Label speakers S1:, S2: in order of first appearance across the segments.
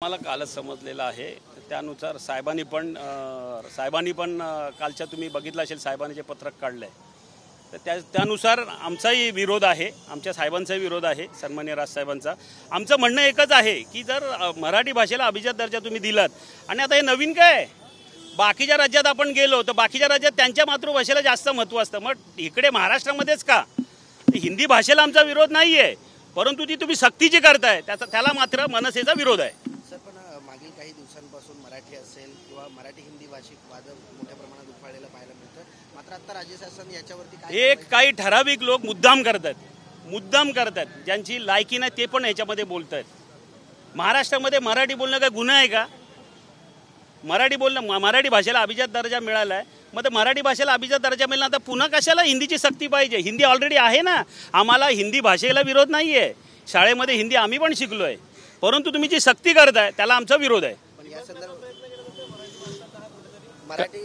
S1: मला कालच समजलेलं आहे त्यानुसार साहेबांनी पण कालच्या तुम्ही बघितलं असेल साहेबांनी जे पत्रक काढलंय तर त्यानुसार आमचाही विरोध आहे, आमच्या साहेबांचाही विरोध आहे, सन्माननीय राजसाहेबांचा। आमचं म्हणणं एकच आहे की जर मराठी भाषेला अभिजात दर्जा तुम्ही दिलात आणि आता हे नवीन काय बाकीच्या राज्यात आपण गेलो तर बाकीच्या राज्यात त्यांच्या मातृभाषेला जास्त महत्त्व असतं, मग इकडे महाराष्ट्रामध्येच का? हिंदी भाषेला आमचा विरोध नाही आहे, परंतु ती तुम्ही सक्तीची करताय त्याला मात्र मनसेचा विरोध आहे।
S2: सर, पण मागील काही दिवसांपासून मराठी असेल किंवा मराठी हिंदी भाषिक वाद मोठ्या प्रमाणात उफाळलेला पाहायला मिळतं, मात्र आता राज्य शासन याच्यावरती
S1: काही ठराविक लोक मुद्दाम करतात ज्यांची लायकी नाही ते पण याच्यामध्ये बोलतात। महाराष्ट्रामध्ये मराठी बोलणं काय गुन्हा आहे का? मराठी भाषेला अभिजात दर्जा मिळाला आहे, मग तर मराठी भाषेला अभिजात दर्जा मिळाला आता पुन्हा कशाला हिंदीची सक्ती पाहिजे? हिंदी ऑलरेडी आहे ना, आम्हाला हिंदी भाषेला विरोध नाही आहे, शाळेमध्ये हिंदी आम्ही पण शिकलो आहे, परंतु तुम्ही जी सक्ती करताय त्याला आमचा विरोध आहे।
S2: मराठी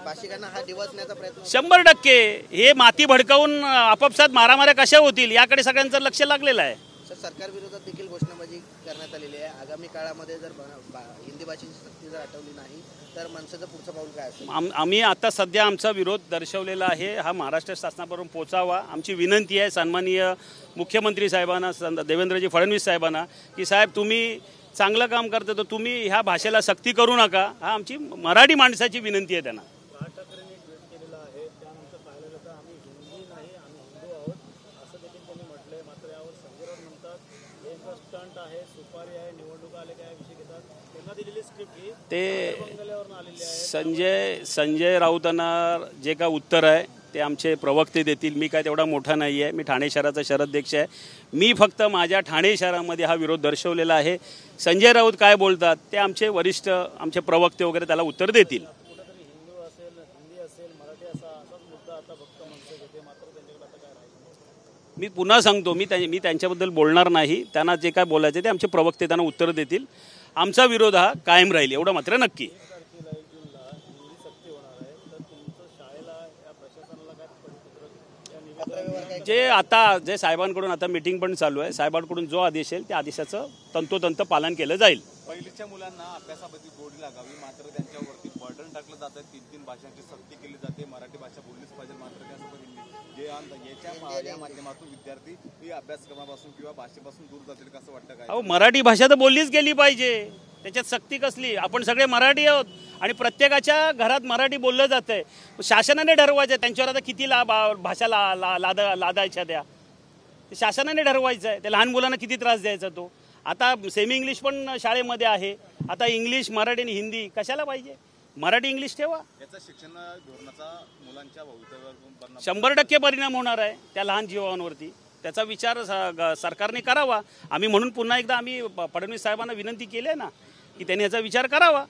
S2: भाषिकांना हा दिवसण्याचा प्रयत्न
S1: 100% हे माती भडकावून आपापसात मारामाऱ्या कशा होतील याकडे सगळ्यांचं लक्ष लागलेलं आहे।
S2: सर, सरकार विरोधात देखील घोषणाबाजी करण्यात आलेली आहे। आगामी काळामध्ये जर हिंदी भाषेची सक्ती जर हटवली नाही तर मनसेचं पुढचं पाऊल काय असेल?
S1: आम्ही आता सध्या आमचा विरोध दर्शवलेला आहे, हा महाराष्ट्र शासनापर्यंत पोचावा। आमची विनंती आहे सन्माननीय मुख्यमंत्री साहेबांना, देवेंद्रजी फडणवीस साहेबांना की साहेब तुम्ही चांगलं काम करता तर तुम्ही ह्या भाषेला सक्ती करू नका, हा आमची मराठी माणसाची विनंती आहे त्यांना। ते संजय राऊतांना जे काय उत्तर आहे ते आमचे प्रवक्ते देतील, मी काय तेवढा मोठा नाही आहे, मी ठाणे शहराचा शहराध्यक्ष आहे, मी फक्त माझ्या ठाणे शहरामध्ये हा विरोध दर्शवलेला आहे। संजय राऊत काय बोलतात ते आमचे वरिष्ठ आमचे प्रवक्ते वगैरे त्याला उत्तर देतील। मी पुन्हा सांगतो मी त्यांच्याबद्दल बोलणार नाही, त्यांना जे काय बोलायचे ते आमचे प्रवक्ते त्यांना उत्तर देतील। आमचा विरोध हा कायम राहील एवढं मात्र नक्की। जे साहेबांकडून आता मीटिंग पण चालू आहे, साहेबांकडून जो आदेश येईल त्या आदेशाचं तंतोतंत पालन केलं जाईल।
S3: पहिलीच्या मुलांना अभ्यासामध्ये गोडी लागावी मात्र त्यांच्यावरती बर्डन टाकलं जातं, 3 भाषांची सक्ती केली जाते, मराठी भाषा बोललीच पाहिजे मात्र त्यासोबत हिंदी या माध्यमातून विद्यार्थी अभ्यासक्रमापासून किंवा भाषेपासून दूर जातील कसं वाटतं काय?
S1: अहो मराठी भाषा तर बोललीच गेली पाहिजे, त्याच्यात सक्ती कसली? आपण सगळे मराठी आहोत आणि प्रत्येकाच्या घरात मराठी बोललं जातंय, शासनाने ठरवायचं त्यांच्यावर आता किती भाषा लादायच्या त्या शासनाने ठरवायचं आहे, त्या लहान मुलांना किती त्रास द्यायचा तो। आता सेमी इंग्लिश पण शाळेमध्ये आहे, आता इंग्लिश मराठी आणि हिंदी कशाला पाहिजे? मराठी इंग्लिश ठेवा।
S3: याचा शिक्षण धोरणाचा मुलांच्या भवितव्यावर
S1: 100% परिणाम होणार आहे त्या लहान जीवांवरती, त्याचा विचार सरकारने करावा। आम्ही म्हणून पुन्हा एकदा आम्ही फडणवीस साहेबांना विनंती केली आहे ना की त्यांनी याचा विचार करावा।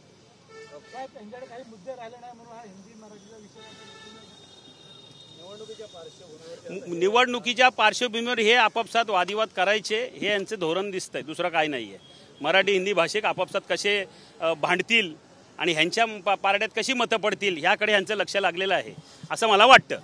S1: निवडणुकीच्या पार्श्वभूमीवर हे आपापसात वादिवाद करायचे हे यांचे धोरण दिसतंय, दुसरं काय नाही आहे। मराठी हिंदी भाषिक आपापसात कसे भांडतील आणि ह्यांच्या पारड्यात कशी मतं पडतील ह्याकडे ह्यांचं लक्ष लागलेलं आहे असं मला वाटतं।